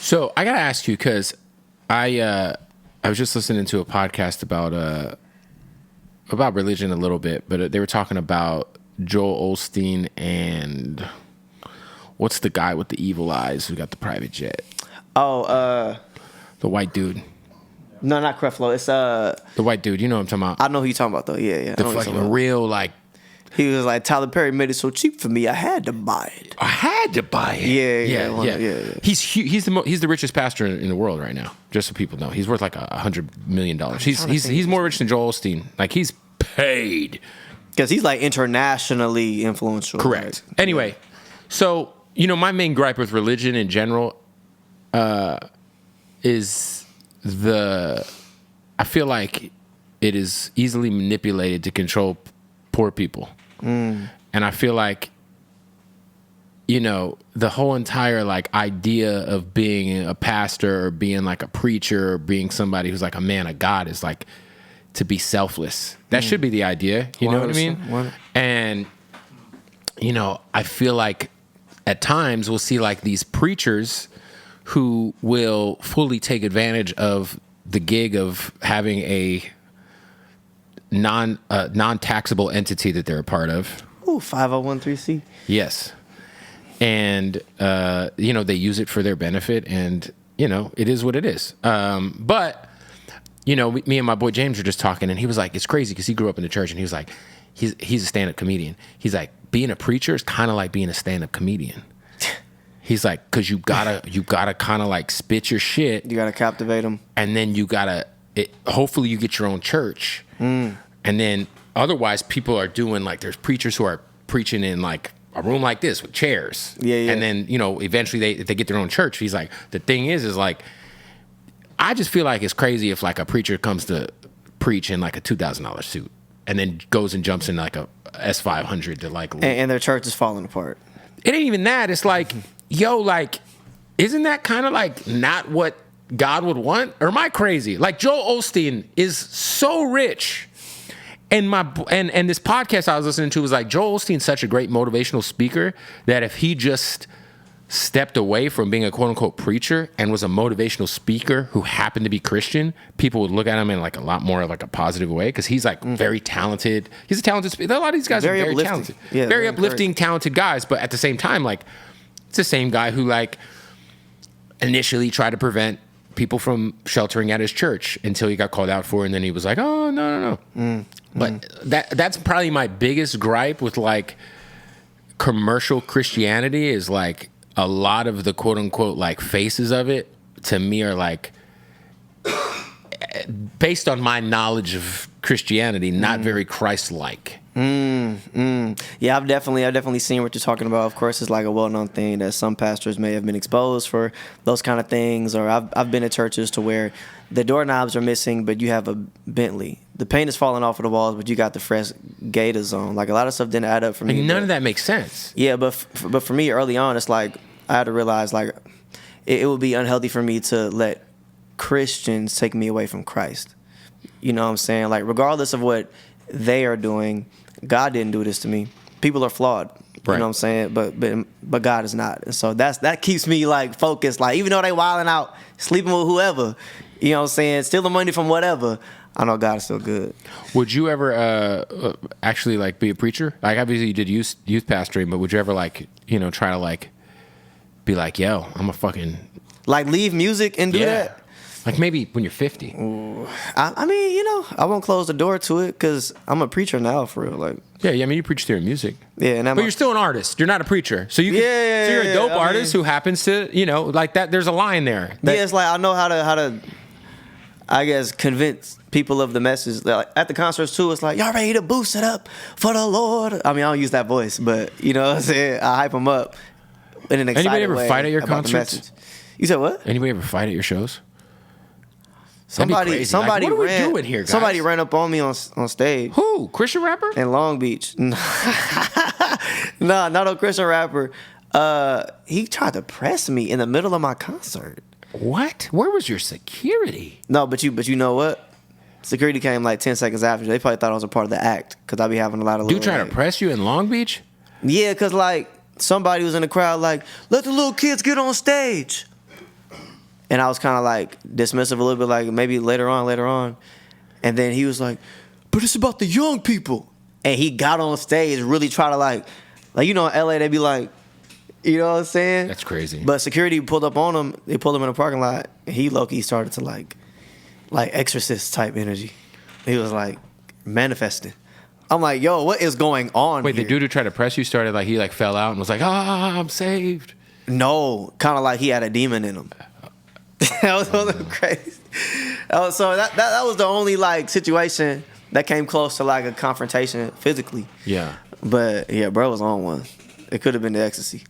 So I gotta ask you because I was just listening to a podcast about religion a little bit, but they were talking about Joel Osteen and what's the guy with the evil eyes who got the private jet? Oh, the white dude. No, not Creflo. It's the white dude. You know what I'm talking about? I know who you're talking about though. Yeah. The fucking real like. He was like, Tyler Perry made it so cheap for me, I had to buy it. Yeah. He's the richest pastor in the world right now. Just so people know, he's worth like $100 million. He's more rich than Joel Osteen. Like he's paid because he's like internationally influential. Correct. Right? Anyway, so my main gripe with religion in general is I feel like it is easily manipulated to control poor people. And I feel like, the whole entire like idea of being a pastor or being like a preacher or being somebody who's like a man of God is like to be selfless. That should be the idea. You know what I mean? And, I feel like at times we'll see like these preachers who will fully take advantage of the gig of having a non-taxable entity that they're a part of. Ooh, 501(c)(3). Yes. And, they use it for their benefit and, it is what it is. But, me and my boy James were just talking and he was like, it's crazy because he grew up in the church and he was like, he's a stand-up comedian. He's like, being a preacher is kind of like being a stand-up comedian. He's like, because you gotta kind of like spit your shit. You gotta captivate them. And then you gotta, hopefully you get your own church. And then otherwise people are doing like, there's preachers who are preaching in like a room like this with chairs. Yeah. And then, eventually they get their own church. He's like, the thing is like, I just feel like it's crazy if like a preacher comes to preach in like a $2,000 suit and then goes and jumps in like a S500 to like. And their church is falling apart. It ain't even that. It's like, like, isn't that kind of like not what God would want? Or am I crazy? Like Joel Osteen is so rich. And this podcast I was listening to was like, Joel Osteen's such a great motivational speaker that if he just stepped away from being a quote unquote preacher and was a motivational speaker who happened to be Christian, people would look at him in like a lot more like a positive way because he's like very talented. He's a talented speaker. A lot of these guys are very talented. Yeah, very uplifting, talented guys. But at the same time, like, it's the same guy who like initially tried to prevent people from sheltering at his church until he got called out for it, and then he was like, oh, no. But that's probably my biggest gripe with like commercial Christianity is like a lot of the quote unquote like faces of it to me are like, based on my knowledge of Christianity, not very Christ-like. Yeah, I've definitely seen what you're talking about. Of course, it's like a well-known thing that some pastors may have been exposed for those kind of things. Or I've been at churches to where the doorknobs are missing, but you have a Bentley. The paint is falling off of the walls, but you got the fresh Gators on. Like a lot of stuff didn't add up for me. Like, none of that makes sense. Yeah, but for me early on, it's like I had to realize like it would be unhealthy for me to let Christians take me away from Christ. You know what I'm saying? Like regardless of what they are doing, God didn't do this to me. People are flawed. You know what I'm saying? But God is not. And so that keeps me like focused. Like even though they wilding out, sleeping with whoever, you know what I'm saying, stealing money from whatever, I know God is still good. Would you ever actually like be a preacher? Like obviously you did youth pastoring, but would you ever like, try to like be like, yo, I'm a fucking like leave music and do that? Like maybe when you're 50. I mean, I won't close the door to it because I'm a preacher now, for real. Like, yeah. I mean, you preach through music. Yeah, but you're still an artist. You're not a preacher. So you, so you're a dope artist who happens to, like that. There's a line there. It's like I know how to, I guess, convince people of the message. Like, at the concerts too, it's like y'all ready to boost it up for the Lord. I mean, I don't use that voice, but you know what I'm saying. I hype them up in an excited way. Anybody ever fight at your concerts? You said what? Anybody ever fight at your shows? Somebody like, what are we doing here, guys? Somebody ran up on me on stage. Who? Christian rapper? In Long Beach. No, not a Christian rapper. He tried to press me in the middle of my concert. What? Where was your security? No, but you know what? Security came like 10 seconds after. They probably thought I was a part of the act because I be having a lot of. Dude trying to press you in Long Beach? Yeah, because like somebody was in the crowd like, let the little kids get on stage. And I was kind of like dismissive a little bit, like maybe later on. And then he was like, but it's about the young people. And he got on stage, really try to like you know, in LA, they be like, you know what I'm saying? That's crazy. But security pulled up on him. They pulled him in the parking lot. And he low-key started to like exorcist type energy. He was like manifesting. I'm like, yo, what is going on Wait, here? the dude who tried to press you started like, he like fell out and was like, I'm saved. No, kind of like he had a demon in him. That was crazy. So that was the only like situation that came close to like a confrontation physically. Yeah. But yeah, bro was on one. It could have been the ecstasy.